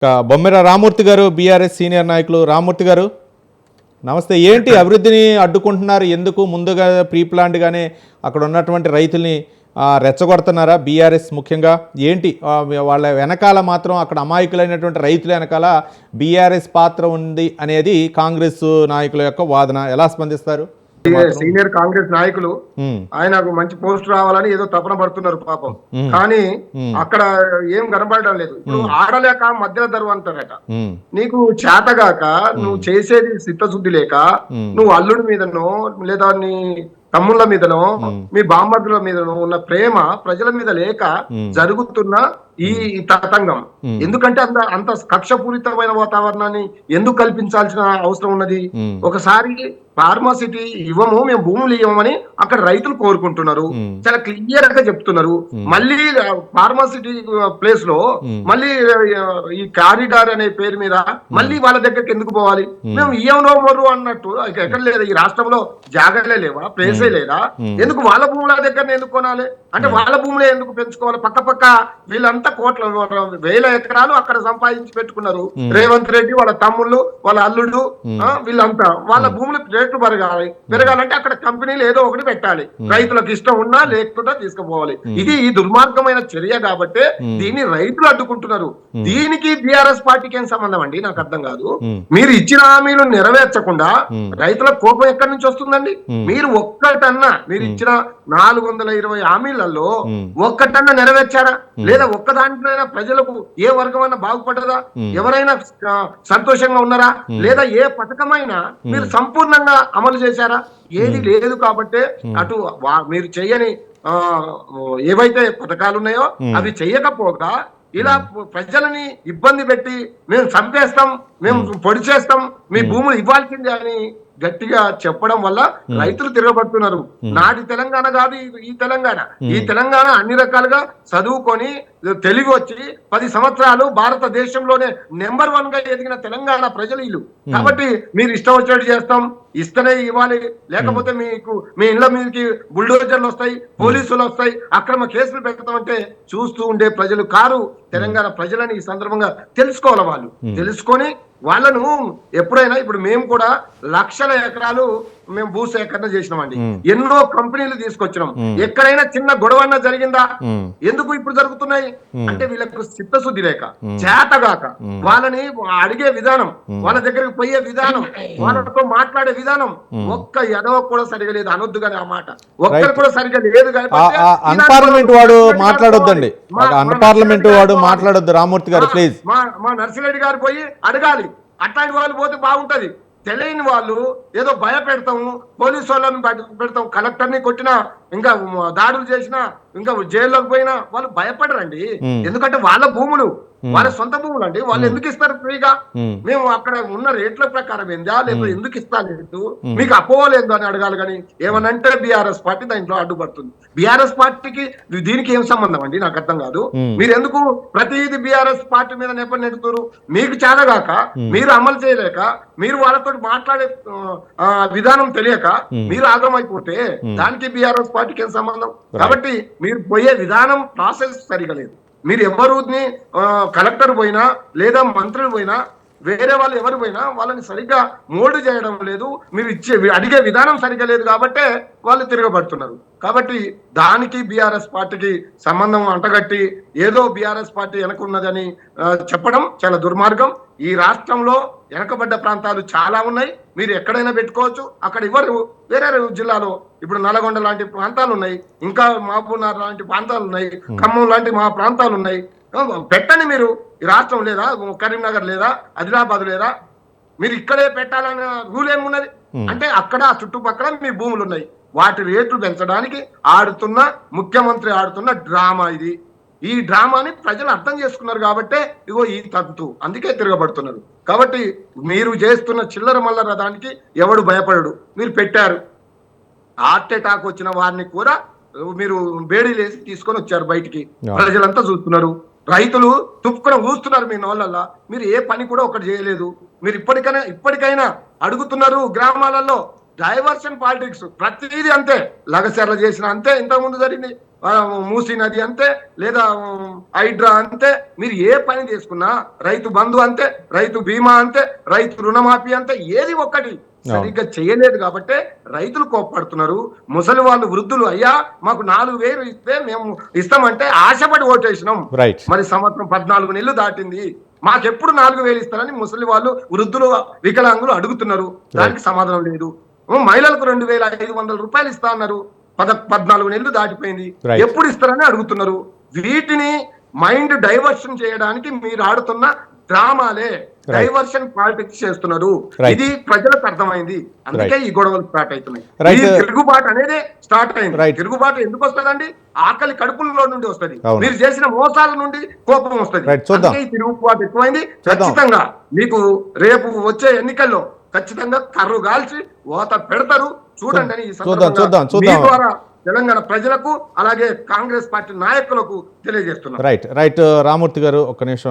బొమ్మెర రామూర్తి గారు, BRS senior నాయకులు. రామూర్తి గారు నమస్తే. ఏంటి అభివృద్ధిని అడ్డుకుంటున్నారు? ఎందుకు ముందుగా ప్రీ ప్లాన్డ్గానే అక్కడ ఉన్నటువంటి రైతుల్ని రెచ్చగొడుతున్నారా బీఆర్ఎస్ ముఖ్యంగా? ఏంటి వాళ్ళ వెనకాల మాత్రం అక్కడ అమాయకులైనటువంటి రైతుల వెనకాల బీఆర్ఎస్ పాత్ర ఉంది అనేది కాంగ్రెస్ నాయకుల యొక్క వాదన. ఎలా స్పందిస్తారు? సీనియర్ కాంగ్రెస్ నాయకులు ఆయనకు మంచి పోస్ట్ రావాలని ఏదో తపన పడుతున్నారు పాపం. కానీ అక్కడ ఏం కనబడడం లేదు. ఇప్పుడు ఆడలేక మధ్యలో ధరువు అంటారట. నీకు చేతగాక నువ్వు చేసేది చిత్తశుద్ధి లేక నువ్వు అల్లుడి మీదనో లేదా నీ తమ్ముళ్ళ మీదనో మీ బామ్మర్దుల మీదనో ఉన్న ప్రేమ ప్రజల మీద లేక జరుగుతున్న ఈ తతంగం. ఎందుకంటే అంత కక్షపూరితమైన వాతావరణాన్ని ఎందుకు కల్పించాల్సిన అవసరం ఉన్నది? ఒకసారి ఫార్మాసిటీ ఇవ్వము, మేము భూములు ఇవ్వమని అక్కడ రైతులు కోరుకుంటున్నారు, చాలా క్లియర్ గా చెప్తున్నారు. మళ్ళీ ఫార్మాసిటీ ప్లేస్ లో మళ్ళీ ఈ కారిడార్ అనే పేరు మీద మళ్ళీ వాళ్ళ దగ్గరికి ఎందుకు పోవాలి? మేము ఇయ్యమో మరు అన్నట్టు ఎక్కడ లేదా ఈ రాష్ట్రంలో జాగాలే లేవా, ప్లేసే లేదా? ఎందుకు వాళ్ళ భూముల దగ్గర ఎందుకు కొనాలి? అంటే వాళ్ళ భూములే ఎందుకు పెంచుకోవాలి? పక్క పక్క వీళ్ళంతా కోట్ల వేల ఎకరాలు అక్కడ సంపాదించి పెట్టుకున్నారు. రేవంత్ రెడ్డి వాళ్ళ తమ్ముళ్ళు వాళ్ళ అల్లుడు వీళ్ళంతా వాళ్ళ భూములు రేట్లు పెరగాలంటే అక్కడ కంపెనీలు ఏదో ఒకటి పెట్టాలి. రైతులకు ఇష్టం ఉన్నా లేకుండా తీసుకుపోవాలి. ఇది ఈ దుర్మార్గమైన చర్య కాబట్టి దీన్ని రైతులు అడ్డుకుంటున్నారు. దీనికి బీఆర్ఎస్ పార్టీకి ఏం సంబంధం అండి? నాకు అర్థం కాదు. మీరు ఇచ్చిన హామీలు నెరవేర్చకుండా రైతుల కోపం ఎక్కడి నుంచి వస్తుందండి? మీరు ఒక్కటన్నా మీరు ఇచ్చిన 420 హామీలలో ఒక్కటన్నా నెరవేర్చారా? లేదా ఒక్క దాంట్లో ప్రజలకు ఏ వర్గం అయినా బాగుపడ్డదా? ఎవరైనా సంతోషంగా ఉన్నారా? లేదా ఏ పథకమైనా మీరు సంపూర్ణంగా అమలు చేశారా? ఏది లేదు. కాబట్టి అటు మీరు చెయ్యని ఏవైతే పథకాలు ఉన్నాయో అవి చెయ్యకపోగా ఇలా ప్రజలని ఇబ్బంది పెట్టి మేము చంపేస్తాం, మేము పొడి చేస్తాం, మీ భూములు ఇవ్వాల్సిందే అని గట్టిగా చెప్పడం వల్ల రైతులు తిరగబడుతున్నారు. నాటి తెలంగాణ కాదు ఈ తెలంగాణ అన్ని రకాలుగా చదువుకొని తెలివి వచ్చి 10 సంవత్సరాలు భారతదేశంలోనే నెంబర్ 1 గా ఎదిగిన తెలంగాణ ప్రజలు వీళ్ళు. కాబట్టి మీరు ఇష్టం వచ్చినట్టు చేస్తాం, ఇస్తనే ఇవ్వాలి, లేకపోతే మీకు మీ ఇళ్ల మీదకి బుల్డోజర్లు వస్తాయి, పోలీసులు వస్తాయి, అక్రమ కేసులు పెడతామంటే చూస్తూ ఉండే ప్రజలు కారు తెలంగాణ ప్రజలని ఈ సందర్భంగా తెలుసుకోవాలి. వాళ్ళు తెలుసుకొని వాళ్ళను ఎప్పుడైనా ఇప్పుడు మేము కూడా లక్షల ఎకరాలు మేము భూసేకరణ చేసినామండి. ఎన్నో కంపెనీలు తీసుకొచ్చినాం. ఎక్కడైనా చిన్న గొడవన్న జరిగిందా? ఎందుకు ఇప్పుడు జరుగుతున్నాయి అంటే వీళ్ళకు చిత్తశుద్ధి లేక, చేతగాక, వాళ్ళని అడిగే విధానం, వాళ్ళ దగ్గరికి పోయే విధానం, వాళ్ళతో మాట్లాడే విధానం ఒక్క ఎదవ కూడా సరిగా లేదు. అనొద్దు కానీ ఆ మాట ఒక్కరు కూడా సరిగా లేదు. అన్పార్లమెంట్ వాడు మాట్లాడొద్దండి, అన్పార్లమెంట్ వాడు మాట్లాడొద్దు. రామూర్తి గారు ప్లీజ్. మా నర్సిరెడ్డి గారు పోయి అడగాలి. అట్లాంటి వాళ్ళు పోతే బాగుంటది. తెలియని వాళ్ళు ఏదో భయపెడతాము, పోలీసు వాళ్ళని పెడతాం, కలెక్టర్ని కొట్టినా, ఇంకా దాడులు చేసినా, ఇంకా జైల్లోకి పోయినా వాళ్ళు భయపడరండి. ఎందుకంటే వాళ్ళ భూములు వాళ్ళ సొంత భూములు అండి. వాళ్ళు ఎందుకు ఇస్తారు ఫ్రీగా? మేము అక్కడ ఉన్న రేట్ల ప్రకారం ఏందా, లేకపోతే ఎందుకు ఇస్తాలేదు, మీకు అపోలేదు అని అడగాలి. కానీ ఏమనంటే బీఆర్ఎస్ పార్టీ దాంట్లో అడ్డుపడుతుంది. బీఆర్ఎస్ పార్టీకి దీనికి ఏం సంబంధం అండి? నాకు అర్థం కాదు. మీరు ఎందుకు ప్రతిదీ బీఆర్ఎస్ పార్టీ మీద నెడుతున్నారు? మీకు చేతగాక, మీరు అమలు చేయలేక, మీరు వాళ్ళతో మాట్లాడే విధానం తెలియక మీరు ఆగమైపోతే దానికి బీఆర్ఎస్ పార్టీకి ఏం సంబంధం? కాబట్టి మీరు పోయే విధానం ప్రాసెస్ సరిగా లేదు. మీరు ఎవరిని కలెక్టర్ పోయినా లేదా మంత్రులు పోయినా వేరే వాళ్ళు ఎవరు పోయినా వాళ్ళని సరిగ్గా మోల్డ్ చేయడం లేదు. మీరు అడిగే విధానం సరిగ్గా లేదు కాబట్టే వాళ్ళు తిరగబడుతున్నారు. కాబట్టి దానికి బీఆర్ఎస్ పార్టీకి సంబంధం అంటగట్టి ఏదో బీఆర్ఎస్ పార్టీ వెనకున్నదని చెప్పడం చాలా దుర్మార్గం. ఈ రాష్ట్రంలో వెనకబడ్డ ప్రాంతాలు చాలా ఉన్నాయి. మీరు ఎక్కడైనా పెట్టుకోవచ్చు. అక్కడ ఇవ్వరు. వేరే జిల్లాలో ఇప్పుడు నల్గొండ లాంటి ప్రాంతాలు ఉన్నాయి, ఇంకా మహబూబ్నగర్ లాంటి ప్రాంతాలు ఉన్నాయి, ఖమ్మం లాంటి మా ప్రాంతాలు ఉన్నాయి. పెట్టండి. మీరు ఈ రాష్ట్రం లేదా, కరీంనగర్ లేదా, ఆదిలాబాద్ లేదా, మీరు ఇక్కడే పెట్టాలన్న రూల్ ఏమున్నది? అంటే అక్కడ చుట్టుపక్కల మీ భూములు ఉన్నాయి. వాటి రేట్లు పెంచడానికి ముఖ్యమంత్రి ఆడుతున్న డ్రామా ఇది. ఈ డ్రామాని ప్రజలు అర్థం చేసుకున్నారు కాబట్టి ఇగో ఈ తంతు, అందుకే తిరగబడుతున్నారు. కాబట్టి మీరు చేస్తున్న చిల్లర మల్లర దానికి ఎవడు భయపడడు. మీరు పెట్టారు. హార్ట్ అటాక్ వచ్చిన వారిని కూడా మీరు బేడీలేసి తీసుకొని వచ్చారు బయటికి. ప్రజలంతా చూస్తున్నారు. రైతులు తుప్పుకొని ఊస్తున్నారు మీ నోళ్ళల్లో. మీరు ఏ పని కూడా ఒకటి చేయలేదు. మీరు ఇప్పటికైనా అడుగుతున్నారు గ్రామాలలో డైవర్షన్ పాలిటిక్స్ ప్రతిదీ అంతే. లగచర్ల చేసిన అంతే, ఇంతకు ముందు జరిగింది మూసీ నది అంతే, లేదా హైడ్రా అంతే. మీరు ఏ పని చేసుకున్నా, రైతు బంధు అంతే, రైతు బీమా అంతే, రైతు రుణమాఫీ అంతే, ఏది ఒక్కటి సరిగ్గా చేయలేదు కాబట్టి రైతులు కోప్పడుతున్నారు. ముసలి వాళ్ళు, వృద్ధులు, అయ్యా మాకు 4,000 ఇస్తే మేము ఇస్తామంటే ఆశపడి ఓటేసినాం. రైట్. మరి సంవత్సరం 14 నెలలు దాటింది, మాకెప్పుడు 4,000 ఇస్తారని ముసలి వాళ్ళు, వృద్ధులు, వికలాంగులు అడుగుతున్నారు. దానికి సమాధానం లేదు. మహిళలకు 2,500 రూపాయలు ఇస్తా అన్నారు, 14 నెలలు దాటిపోయింది, Right. ఎప్పుడు ఇస్తారని అడుగుతున్నారు. వీటిని మైండ్ డైవర్షన్ చేయడానికి మీరు ఆడుతున్న డ్రామాలే, డైవర్షన్ పాలిటిక్స్ చేస్తున్నారు. Right. ఇది ప్రజలకు అర్థమైంది, అందుకే ఈ గొడవలు స్టార్ట్ అవుతున్నాయి. Right. ఈ తిరుగుబాటు అనేది స్టార్ట్ అయింది. Right. తిరుగుబాటు ఎందుకు వస్తుందండి? ఆకలి కడుపుల్లో నుండి వస్తుంది, అవును. మీరు చేసిన మోసాల నుండి కోపం వస్తుంది. Right. చూద్దాం. అందుకే ఈ తిరుగుబాటు ఎక్కువైంది. చూద్దాం. ఖచ్చితంగా మీకు రేపు వచ్చే ఎన్నికల్లో ఖచ్చితంగా కర్రు గాల్చి ఓత పెడతారు, చూడండి అని ఈ సందర్భంగా మీ ద్వారా తెలంగాణ ప్రజలకు అలాగే కాంగ్రెస్ పార్టీ నాయకులకు తెలియజేస్తున్నారు. రైట్. రామూర్తి గారు ఒక్క నిమిషం.